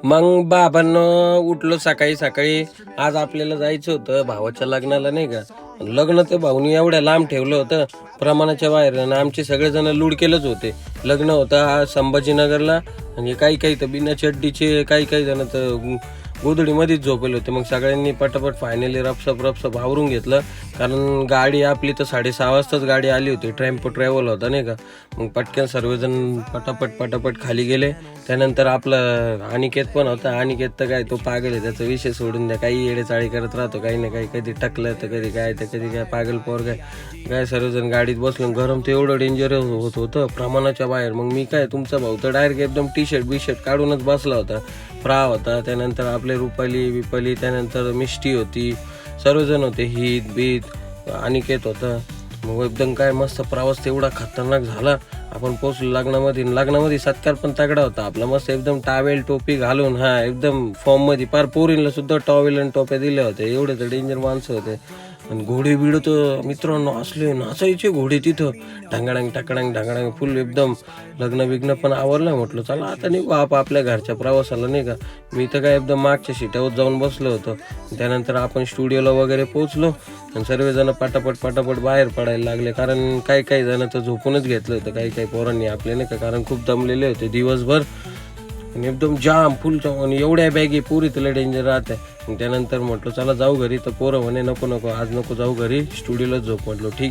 मग बाबांना उठलो सकाळी सकाळी. आज आपल्याला जायचं होतं भावाच्या लग्नाला नाही का. लग्न तर भाऊनी एवढ्या लांब ठेवलं होतं प्रमाणाच्या बाहेर आणि आमचे सगळेजण लुडकेलच होते. लग्न होतं आज संभाजीनगरला आणि काही काही तर बिना चड्डीचे काही काही जण तर गोधडीमध्येच झोपले होते. मग सगळ्यांनी पटापट फायनली रपसप आवरून घेतलं कारण गाडी आपली तर 6:30 वाजताच गाडी आली होती. टेम्पो ट्रॅव्हल होता नाही का. मग पटकन सर्वजण पटापट खाली गेले. त्यानंतर आपलं अनिकेत पण होता. अनिकेत तर काय तो पागल आहे, त्याचा विषय सोडून द्या. काही येडेचाळी करत राहतो काही ना काही, कधी टकलं तर कधी काय तर कधी काय पागल पोर काय सर्वजण गाडीत बसलो. गरम तर एवढं डेंजर होत होतं प्रमाणाच्या बाहेर. मग मी काय तुमचा भाऊ तर डायरेक्ट एकदम टी शर्ट काढूनच बसला होता. फ्रा होता, त्यानंतर आपले रुपाली त्यानंतर मिष्टी होती, सर्वजण होते, बीत अनिकेत होता. मग एकदम काय मस्त प्रवास तेवढा खतरनाक झाला. आपण पोहोचलो लग्नामध्ये सत्कार पण तगडा होता आपला. मस्त एकदम टावेल टोपी घालून एकदम फॉर्म मध्ये पार पोरींना सुद्धा टॉवेल आणि टोप्या दिल्या होत्या. एवढे तर डेंजर माणसं होते. आणि घोडे बिड तर मित्रांनो असले नाचायचे घोडे तिथं ढांगडांग फुल एकदम. लग्न पण आवरलं. म्हटलं चला आता निघू आपल्या घरच्या प्रवासाला नाही का. मी तर काय एकदम मागच्या सीटावर जाऊन बसलो होतो. त्यानंतर आपण स्टुडिओला वगैरे पोहोचलो आणि सर्वजण पटापट बाहेर पडायला लागले कारण काही जण तर झोपूनच घेतलं होतं काही पोरांनी आपले नाही का, कारण खूप दमलेले होते दिवसभर. आणि एकदम जाम फुल आणि एवढ्या बॅगी पुरी तुला डेंजर राहते. त्यानंतर म्हटलं चला जाऊ घरी. तर पोरं म्हणे नको आज नको जाऊ घरी, स्टुडिओलाच झोप. म्हटलं ठीक.